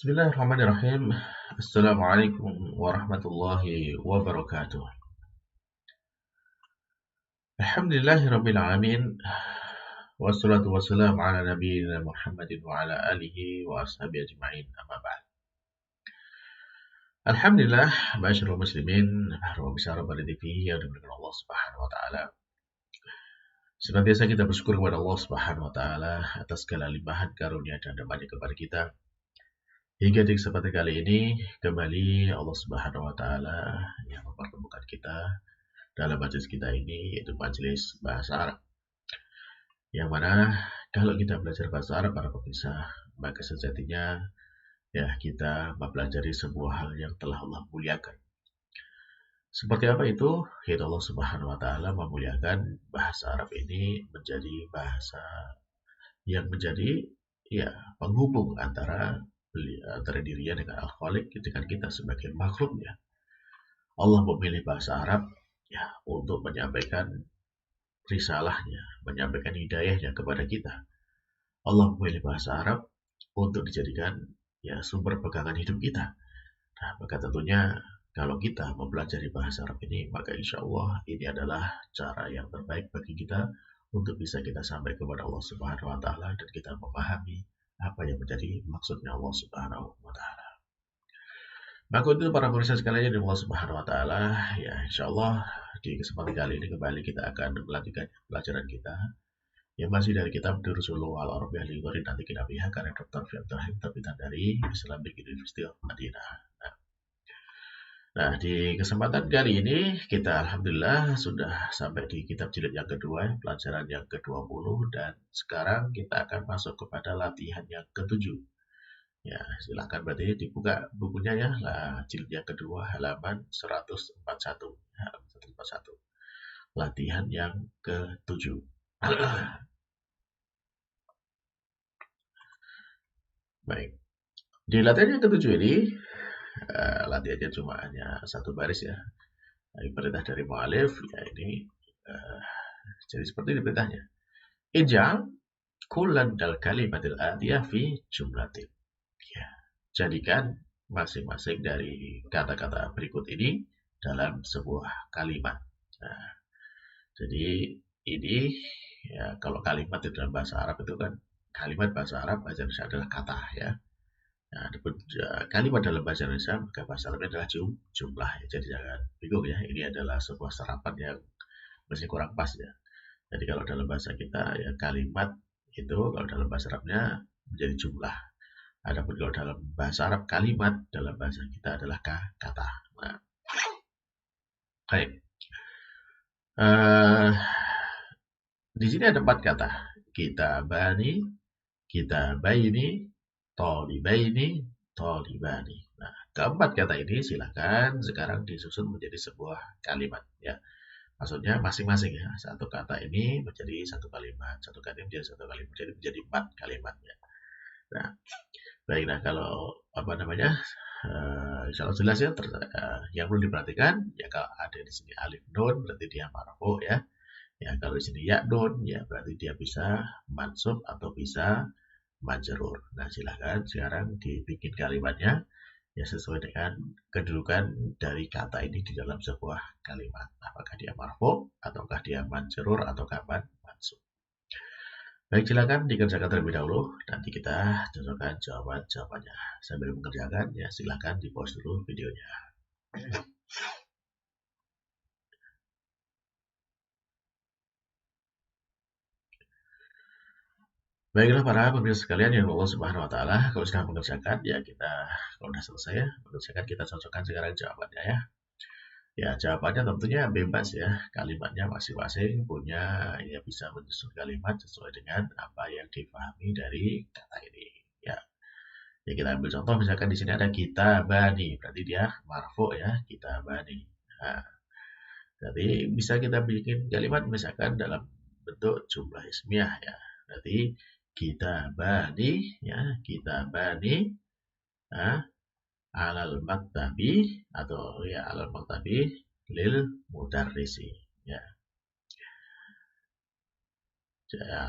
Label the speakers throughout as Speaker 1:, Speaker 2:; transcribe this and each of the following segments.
Speaker 1: Bismillahirrahmanirrahim. Assalamualaikum warahmatullahi wabarakatuh. Alhamdulillahirabbil alamin. Wassalatu wassalamu ala nabiyyina Muhammadin wa ala alihi wa ashabihi ajma'in. Amma ba'd. Alhamdulillah, ma'asyiral muslimin, rahmat besar pada TV yang dimuliakan Allah Subhanahu wa taala. Senantiasa kita bersyukur kepada Allah Subhanahu wa taala atas segala limpahan karunia dan rahmat-Nya kepada kita. Hingga di kesempatan kali ini kembali Allah Subhanahu wa taala yang mempertemukan kita dalam majelis kita ini, yaitu majelis bahasa Arab. Yang mana kalau kita belajar bahasa Arab para pemirsa, maka sejatinya ya kita mempelajari sebuah hal yang telah Allah muliakan. Seperti apa itu? Yaitu Allah Subhanahu wa taala memuliakan bahasa Arab ini menjadi bahasa yang menjadi ya penghubung antara dirinya dengan Al-Khaliq, dengan kita sebagai makhluknya. Allah memilih bahasa Arab ya untuk menyampaikan risalahnya, menyampaikan hidayahnya kepada kita. Allah memilih bahasa Arab untuk dijadikan ya sumber pegangan hidup kita. Nah, maka tentunya kalau kita mempelajari bahasa Arab ini, maka insya Allah ini adalah cara yang terbaik bagi kita untuk bisa kita sampai kepada Allah Subhanahu wa taala dan kita memahami apa yang menjadi maksudnya Allah Subhanahu wa taala. Maka itu para pemirsa sekalian dari Allah Subhanahu wa taala, ya insyaallah di kesempatan kali ini kembali kita akan melanjutkan pelajaran kita yang masih dari kitab Durusul Lughah Al-Arabiyyah li Ghairi Nanti kita pihak karya Dr. Fianto terbitan dari Islamic University of Madinah. Nah, di kesempatan kali ini kita alhamdulillah sudah sampai di kitab jilid yang kedua, pelajaran yang ke-20, dan sekarang kita akan masuk kepada latihan yang ke-7. Ya, silakan berarti dibuka bukunya ya, lah jilid yang kedua halaman 141. Halaman 141. Latihan yang ke-7. Baik. Di latihan yang ke-7 ini latihannya cuma hanya satu baris ya. Perintah dari mu'alif ya ini jadi seperti ini perintahnya. Ij'al kullan dal kalimatil atiyah fi jumlatin. Ya, jadikan masing-masing dari kata-kata berikut ini dalam sebuah kalimat. Nah, jadi ini ya kalau kalimat di dalam bahasa Arab itu kan kalimat bahasa Arab bahasa Indonesia adalah kata ya. Nah, kalimat dalam bahasa Indonesia maka bahasa Arabnya adalah jumlah ya. Jadi jangan bingung ya, ini adalah sebuah serapan yang masih kurang pas ya. Jadi kalau dalam bahasa kita ya kalimat itu kalau dalam bahasa Arabnya menjadi jumlah. Adapun kalau dalam bahasa Arab kalimat dalam bahasa kita adalah kata. Nah, baik. Di sini ada 4 kata. Kitabani, kitabaini, tolibaini, tolibani. Nah, keempat kata ini silakan sekarang disusun menjadi sebuah kalimat ya. Maksudnya masing-masing ya. Satu kata ini menjadi satu kalimat, satu kata menjadi satu kalimat, menjadi 4 kalimatnya. Nah, baik, nah kalau apa namanya? Insya Allah jelas ya. Yang perlu diperhatikan ya kalau ada di sini alif nun berarti dia marfu ya. Ya kalau di sini ya nun ya berarti dia bisa mansub atau bisa majrur. Nah, silakan sekarang dibikin kalimatnya ya sesuai dengan kedudukan dari kata ini di dalam sebuah kalimat. Apakah dia marfu ataukah dia majrur ataukah mansub. Baik, silakan dikerjakan terlebih dahulu. Nanti kita cocokkan jawabannya. Sambil mengerjakan, ya silakan di pause dulu videonya. Baiklah para pemirsa sekalian yang Allah Subhanahu wa taala, kalau sudah mengerjakan ya kita kalau sudah selesai ya, mengerjakan kita cocokkan sekarang jawabannya ya. Ya, jawabannya tentunya bebas ya. Kalimatnya masing-masing punya ya bisa menyusun kalimat sesuai dengan apa yang dipahami dari kata ini. Ya. Ya kita ambil contoh misalkan di sini ada kitabani, berarti dia marfu ya, kitabani. Nah, jadi bisa kita bikin kalimat misalkan dalam bentuk jumlah ismiyah ya. Berarti kitabani ya, kitabani nah, alal maktabi atau ya alal maktabi lil mudarrisi ya.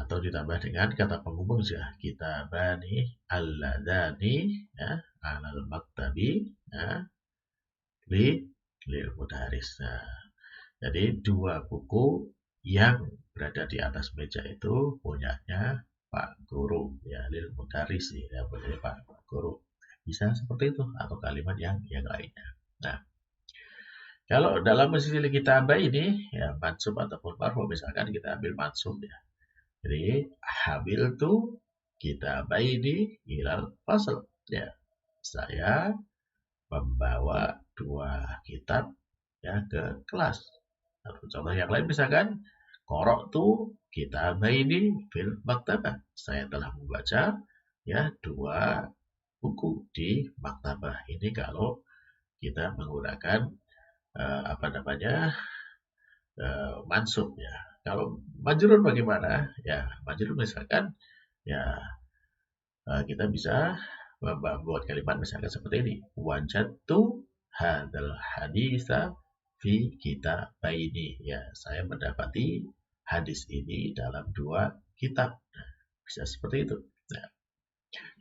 Speaker 1: Atau ditambah dengan kata penghubung ya, kitabani alladani ya, alal maktabi lil mudaris. Nah, jadi dua buku yang berada di atas meja itu punyanya Pak Guru, ya, lil mudaris, ya, punya Pak Guru. Bisa seperti itu, atau kalimat yang lainnya. Nah, kalau dalam mesin kitabah ini, ya, mansub ataupun marfu, misalkan kita ambil mansub, ya. Jadi, habil tu kitabah ini ilal fasal, ya. Saya membawa dua kitab, ya, ke kelas. Atau contoh yang lain misalkan, korok tu kitabah ini fil maktabah. Saya telah membaca, ya, dua buku di maktabah. Ini kalau kita menggunakan mansub, ya. Kalau majrur bagaimana? Ya, majrur misalkan, ya, kita bisa membuat kalimat misalkan seperti ini. Wajadtu hadzal haditsa fi kitabaini. Ya, saya mendapati hadis ini dalam dua kitab. Nah, bisa seperti itu. Nah,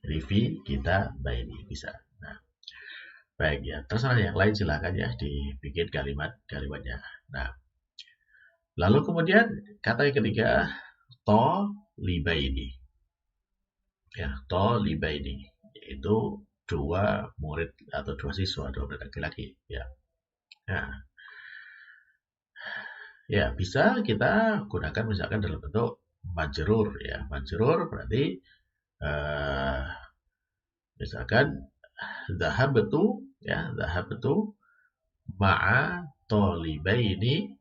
Speaker 1: jadi fi kitabaini bisa. Nah, baik, ya, terserah yang lain silakan, ya, dibikin kalimatnya. Nah, lalu kemudian kata yang ketiga, to libaini. Ya, to libaini, yaitu dua murid atau dua siswa, dua murid laki-laki, ya. Nah, ya, bisa kita gunakan misalkan dalam bentuk majrur, ya. Majrur berarti misalkan dhahabtu, ya, dhahabtu ma'a talibaini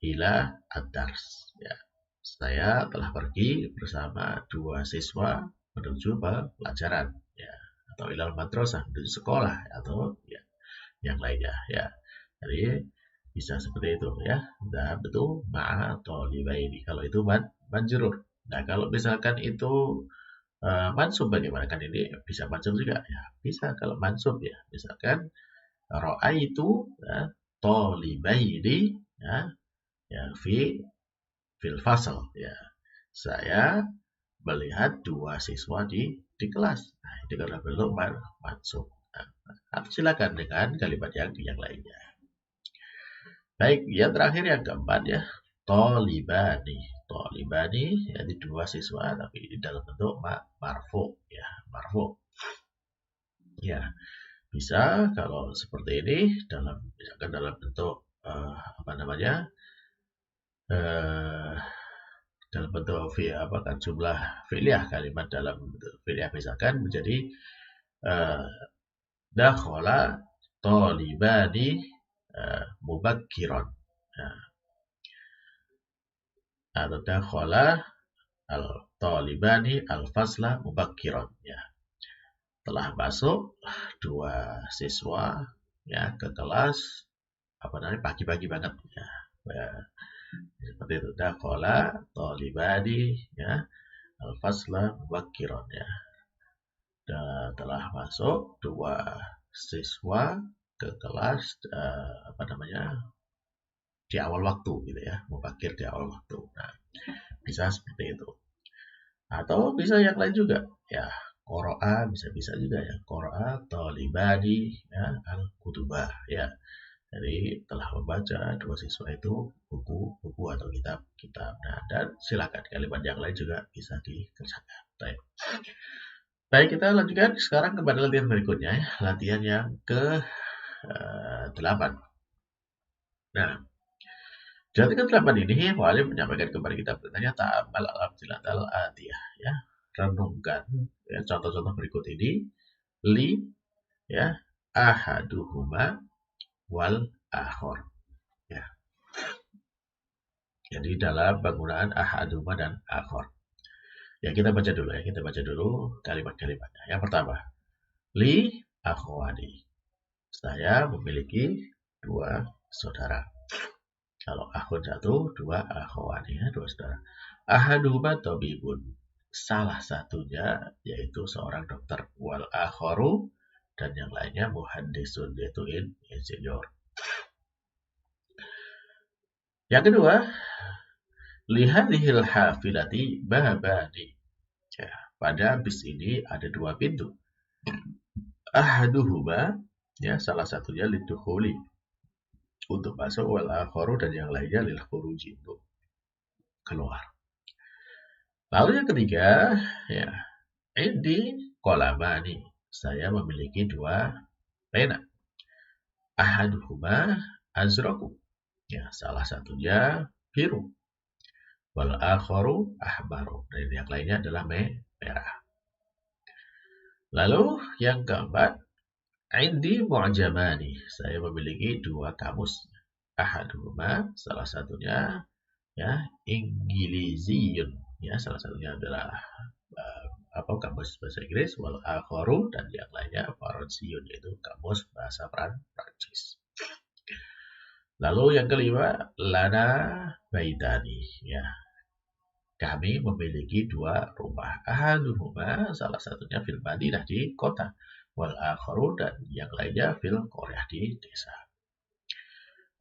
Speaker 1: ila ad-dars, ya. Saya telah pergi bersama dua siswa menuju pelajaran, ya, atau ilal madrasah, menuju sekolah, atau, ya, yang lainnya, ya. Jadi bisa seperti itu, ya. Dhahabtu ma'a talibaini. Kalau itu majrur. Nah, kalau misalkan itu mansub bagaimana? Kan ini bisa mansub juga, ya. Bisa kalau mansub, ya. Misalkan ra'aitu, ya, talibaini, ya, fil fasal, ya. Saya melihat dua siswa di kelas. Nah, itu adalah bentuk mansub. Nah, silakan dengan kalimat yang lainnya. Baik, yang terakhir yang keempat, ya, tolibani. Tolibani, jadi dua siswa tapi di dalam bentuk marfu, ya, marfu. Ya, bisa kalau seperti ini misalkan dalam bentuk dalam bentuk jumlah fi'liyah, kalimat dalam bentuk fi'liyah misalkan menjadi dakhala talibani mubakkiran, atau dakhala al-talibani al-fasla mubakkiran, ya. Telah masuk dua siswa, ya, ke kelas pagi-pagi banget, ya. Seperti itu, dakhala talibani, ya, al-fasla mubakkiran, ya. Telah masuk dua siswa ke kelas di awal waktu, gitu, ya, mubakir di awal waktu. Nah, bisa seperti itu. Atau bisa yang lain juga, ya. Qara'a bisa juga, ya. Qara'a talibani, ya, al-kutubah, ya. Jadi telah membaca dua siswa itu buku atau kitab. Nah, dan silakan kalimat yang lain juga bisa dikerjakan. Baik, kita lanjutkan sekarang kepada latihan berikutnya, ya. Latihan yang ke-8. Nah, di latihan ke-8 ini Mu'alim menyampaikan kepada kita bertanya ta'amal al-amtsilatal atiyah, ya. Renungkan, ya, contoh-contoh berikut ini. Li, ya, ahaduhuma wal akhor, ya. Jadi dalam penggunaan ahaduhuma dan akhor. Ya, kita baca dulu, ya. Kita baca dulu kalimat-kalimatnya. Yang pertama, li akhwani. Saya memiliki dua saudara. Kalau akhun satu, dua akhwani, ya, dua saudara. Ahaduhuma tabibun. Salah satunya yaitu seorang dokter, wal akharu, dan yang lainnya muhandisun, yaitu insinyur. Yang kedua, lihadhil hafilati babani. Ya, pada bis ini ada dua pintu. Ahaduhuma, ya salah satunya lidukhuli, untuk masuk, wal akharu dan yang lainnya lil khuruji, untuk keluar. Lalu yang ketiga, ya, indi kolamani, saya memiliki dua pena. Ahaduhuma azraku, ya salah satunya biru, wal akharu ahmaru, dan yang lainnya adalah merah. Lalu yang keempat, indi mu'jamani, saya memiliki dua kamus. Ahaduhuma, salah satunya ya Inggiliziyun, ya salah satunya adalah kamus bahasa Inggris, wal akharu, dan yang lainnya Faransiyun, yaitu kamus bahasa Prancis. Lalu yang kelima, lana baitani, ya kami memiliki dua rumah. Ahaduhuma, salah satunya fil Madinah, di kota, wal akharu, dan yang lainnya fil Korea, di desa.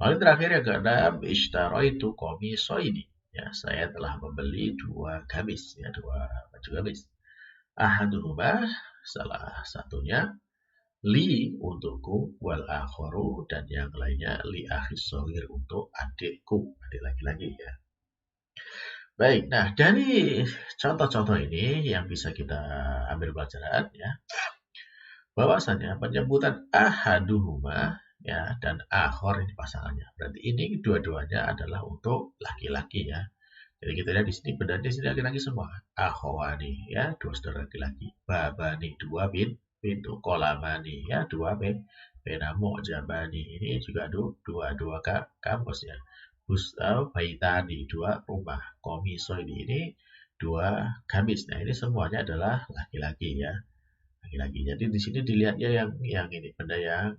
Speaker 1: Lalu terakhir yang keenam, ishtaraitu qamisaini, ya saya telah membeli dua gamis, ya dua baju gamis. Ahaduhuma, salah satunya li untukku, wal akharu, dan yang lainnya li akhis shagir, untuk adikku, adik laki-laki, ya. Baik, nah dari contoh-contoh ini yang bisa kita ambil pelajaran, ya, bahwasanya penyebutan ahaduhuma, ya, dan akhor ini pasangannya. Berarti ini dua-duanya adalah untuk laki-laki, ya. Jadi kita lihat di sini, benar di sini laki-laki semua. Akhwani, ya, dua saudara laki-laki. Babani, dua pintu. Kolamani, ya, dua pena. Mu'jabani, ini juga dua kampus, ya. Baitani, dua rumah. Komiso ini dua gamis. Nah, ini semuanya adalah laki-laki, ya. Laki-laki. Jadi di sini dilihatnya yang ini benda yang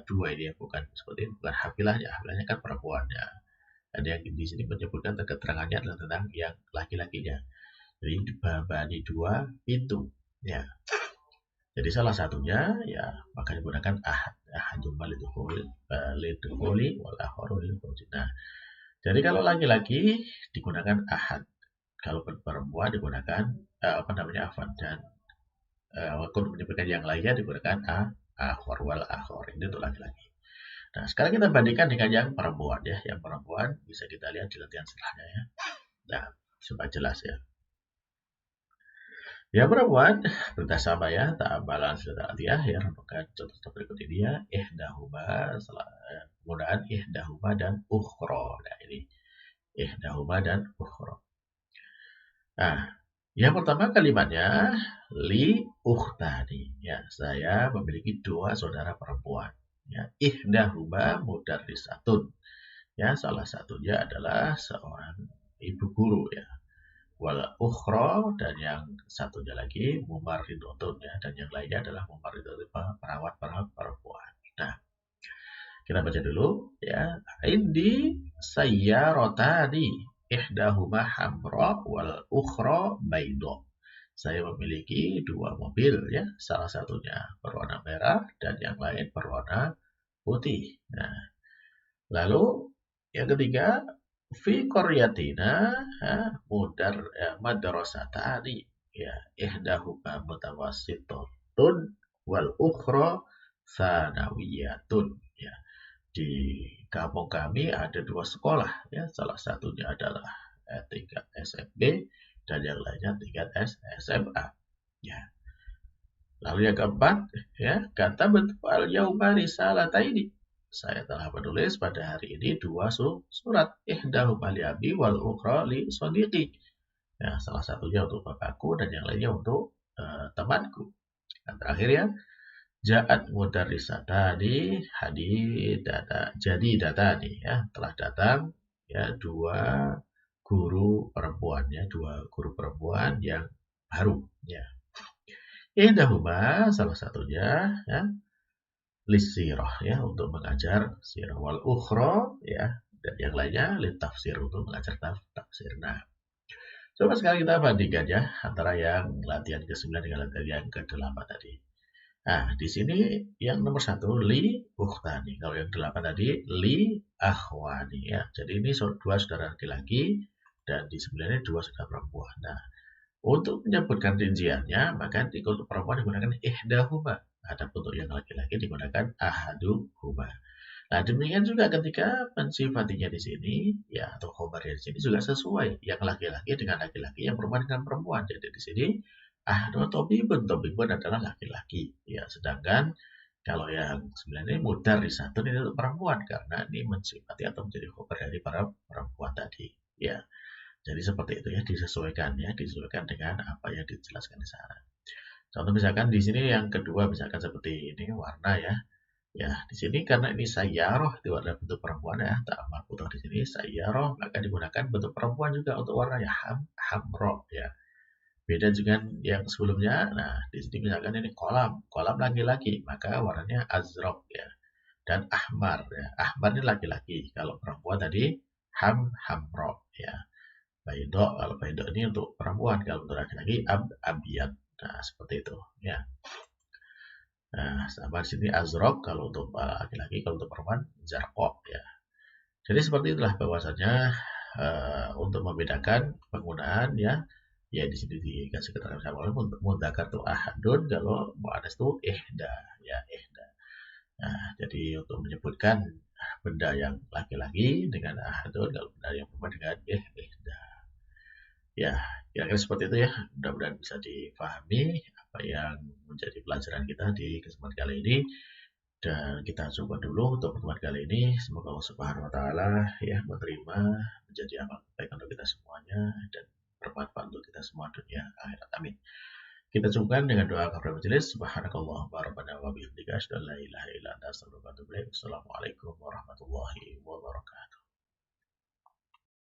Speaker 1: dua ini, ya, bukan seperti ini, bukan hafilahnya. Hafilahnya kan perempuannya. Ada yang di sini menyebutkan keterangannya adalah tentang yang laki-lakinya. Jadi babani, dua pintu, ya. Jadi salah satunya, ya, maka digunakan ahaduma lidukhuli wal akharu lil khuruj. Nah, jadi kalau laki-laki digunakan ahad, kalau perempuan digunakan afan, dan kalau menyebutkan yang lainnya digunakan akhor, wal akhor, ini untuk laki-laki. Nah, sekarang kita bandingkan dengan yang perempuan, ya. Yang perempuan bisa kita lihat di latihan setelahnya, ya. Nah, supaya jelas, ya. Yang perempuan bersama, ya, ta'amalan sudah ya, renungkan contoh berikut ini, ya. Ihdahuma, penggunaan ihdahuma dan ukhra. Nah, ini ihdahuma dan ukhra. Nah, yang pertama kalimatnya li ukhtani, ya, saya memiliki dua saudara perempuan, ya. Ihdahuma mudarrisatun, ya, salah satunya adalah seorang ibu guru, ya. Wal ukhra, dan yang satunya lagi mumarridatun, ya, dan yang lainnya adalah mumarridatun, perawat perempuan. Nah, kita baca dulu, ya. Indi sayyarotani, ihdahuma hamra wal ukhra bayda. Saya memiliki dua mobil, ya, salah satunya berwarna merah dan yang lain berwarna putih. Nah, lalu yang ketiga, fi qaryatina madrasatani, ya, ihdahuma mutawassitun wal ukhra sanawiyatun, ya. Di kampung kami ada dua sekolah, ya, salah satunya adalah tingkat SMP dan yang lainnya tingkat SMA, ya. Lalu yang keempat, ya, kata betul al-yauma risalataini, saya telah menulis pada hari ini dua surat, ihdahuma li abi wal ukhra li sadiqi, ya, salah satunya untuk bapakku dan yang lainnya untuk temanku. Dan terakhir, ya, Ja'at mudarrisatani jadi data nih, ya, telah datang, ya, dua guru perempuan, ya, dua guru perempuan yang baru, ya. Ihdahuma, salah satunya, ya, lisirah, ya, untuk mengajar sirah, wal ukhra, ya, dan yang lainnya litafsir, untuk mengajar tafsir. Nah, coba sekarang kita bandingkan, ya, antara yang latihan ke-9 dengan latihan yang ke-8 tadi. Nah, di sini yang nomor 1 li ukhtani. Kalau yang 8 tadi li akhwani, ya. Jadi ini dua saudara laki-laki dan di 9 ini dua saudara perempuan. Nah, Untuk menyebutkan rinciannya, maka untuk perempuan digunakan ihdahuma. Adapun untuk yang laki-laki digunakan ahaduhuma. Nah, demikian juga ketika mensifatinya di sini, ya atau khobarnya di sini juga sesuai. Yang laki-laki dengan laki-laki, yang perempuan dengan perempuan. Jadi di sini ahadu tobibun adalah laki-laki. Ya, sedangkan kalau yang sebenarnya mudarisatun itu untuk perempuan karena ini mensifati atau menjadi khobar dari para perempuan tadi. Ya, jadi seperti itu ya, disesuaikan dengan apa yang dijelaskan di sana. Contoh misalkan di sini yang kedua misalkan seperti ini warna ya. Ya, di sini karena ini sayyaroh itu adalah bentuk perempuan ya, tak marfutoh di sini sayyaroh maka digunakan bentuk perempuan juga untuk warnanya hamro ya. Beda dengan yang sebelumnya. Nah, di sini misalkan ini kolam laki-laki, maka warnanya azraq ya. Dan ahmar ya. Ahmar ini laki-laki. Kalau perempuan tadi hamro ya. Baido, kalau baido ini untuk perempuan, kalau untuk laki-laki abiyat. Nah, seperti itu ya. Nah, sama di sini azraq kalau untuk laki-laki, kalau untuk perempuan zarqo ya. Jadi seperti itulah bahwasanya untuk membedakan penggunaan ya, ya di sini dikasih keterangan sama Allah untuk mudzakkar itu ahadun, kalau muannas itu ihda ya ihda. Nah, jadi untuk menyebutkan benda yang laki-laki dengan ahadun, kalau benda yang perempuan dengan ihda. Ya, kira-kira seperti itu ya. Mudah-mudahan bisa dipahami apa yang menjadi pelajaran kita di kesempatan kali ini. Dan kita coba dulu untuk pertemuan kali ini. Semoga Allah Subhanahu wa taala ya menerima menjadi amal baik untuk kita semuanya dan bermanfaat untuk kita semua dunia akhirat. Amin. Kita cukupkan dengan doa kafaratul majelis. Subhanakallahumma rabbana wa bihamdika asyhadu an la ilaha illa anta astaghfiruka wa atubu ilaik. Assalamualaikum warahmatullahi